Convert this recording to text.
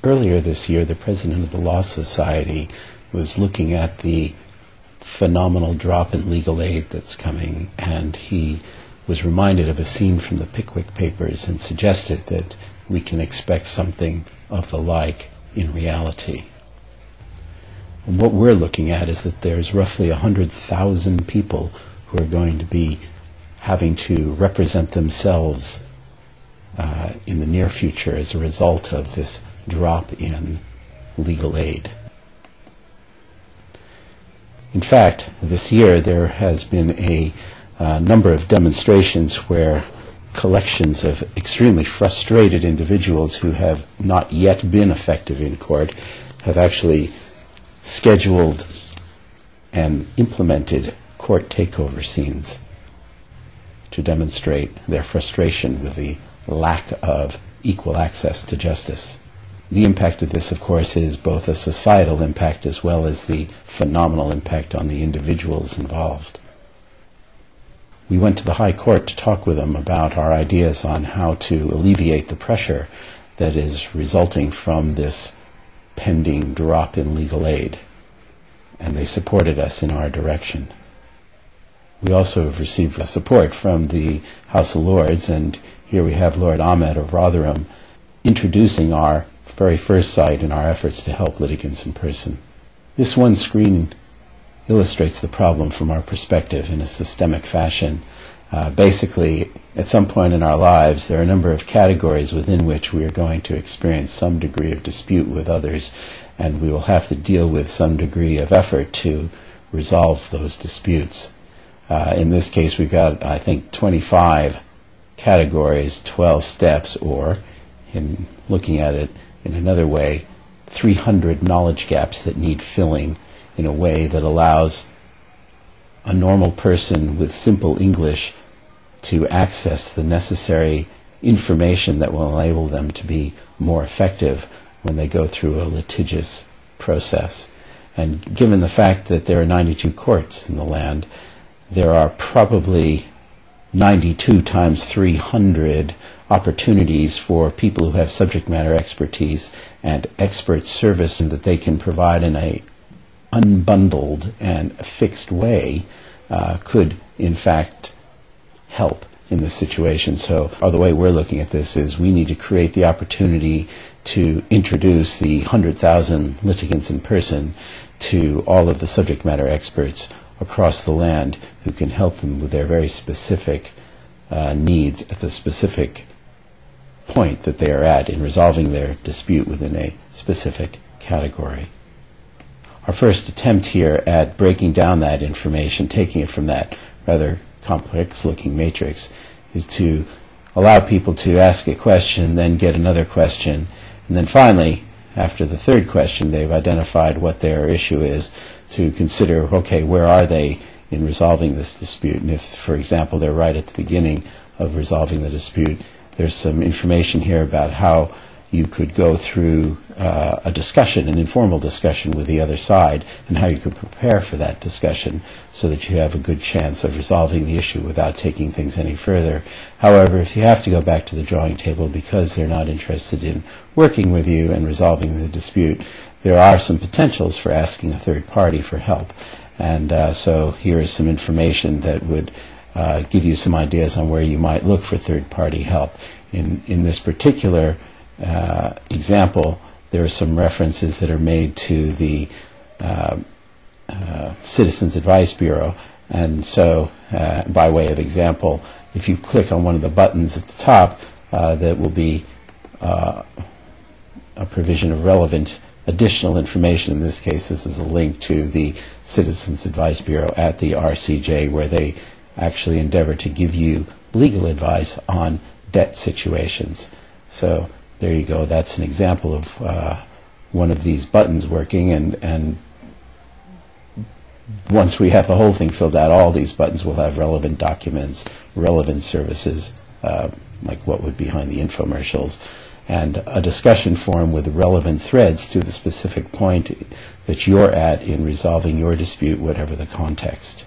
Earlier this year, the president of the Law Society was looking at the phenomenal drop in legal aid that's coming, and he was reminded of a scene from the Pickwick Papers and suggested that we can expect something of the like in reality. And what we're looking at is that there's roughly 100,000 people who are going to be having to represent themselves in the near future as a result of this drop in legal aid. In fact, this year there has been a number of demonstrations where collections of extremely frustrated individuals who have not yet been effective in court have actually scheduled and implemented court takeover scenes to demonstrate their frustration with the lack of equal access to justice. The impact of this, of course, is both a societal impact as well as the phenomenal impact on the individuals involved. We went to the High Court to talk with them about our ideas on how to alleviate the pressure that is resulting from this pending drop in legal aid, and they supported us in our direction. We also have received support from the House of Lords, and here we have Lord Ahmed of Rotherham introducing our very first site in our efforts to help litigants in person. This one screen illustrates the problem from our perspective in a systemic fashion. Basically, at some point in our lives, there are a number of categories within which we are going to experience some degree of dispute with others, and we will have to deal with some degree of effort to resolve those disputes. In this case, we've got, I think, 25 categories, 12 steps, or, in looking at it in another way, 300 knowledge gaps that need filling in a way that allows a normal person with simple English to access the necessary information that will enable them to be more effective when they go through a litigious process. And given the fact that there are 92 courts in the land, there are probably 92 times 300 opportunities for people who have subject matter expertise and expert service that they can provide in a unbundled and fixed way could in fact help in this situation. So the way we're looking at this is we need to create the opportunity to introduce the 100,000 litigants in person to all of the subject matter experts across the land who can help them with their very specific needs at the specific point that they are at in resolving their dispute within a specific category. Our first attempt here at breaking down that information, taking it from that rather complex-looking matrix, is to allow people to ask a question, then get another question, and then finally, after the third question, they've identified what their issue is, to consider, okay, where are they in resolving this dispute? And if, for example, they're right at the beginning of resolving the dispute, there's some information here about how you could go through a discussion, an informal discussion with the other side, and how you could prepare for that discussion so that you have a good chance of resolving the issue without taking things any further. However, if you have to go back to the drawing table because they're not interested in working with you and resolving the dispute, there are some potentials for asking a third party for help. And so here is some information that would give you some ideas on where you might look for third-party help. In this particular example, there are some references that are made to the Citizens Advice Bureau, and so by way of example, if you click on one of the buttons at the top, that will be a provision of relevant additional information. In this case, this is a link to the Citizens Advice Bureau at the RCJ, where they actually endeavor to give you legal advice on debt situations. So there you go. That's an example of one of these buttons working, and once we have the whole thing filled out, all these buttons will have relevant documents, relevant services, like what would be behind the infomercials, and a discussion forum with relevant threads to the specific point that you're at in resolving your dispute, whatever the context.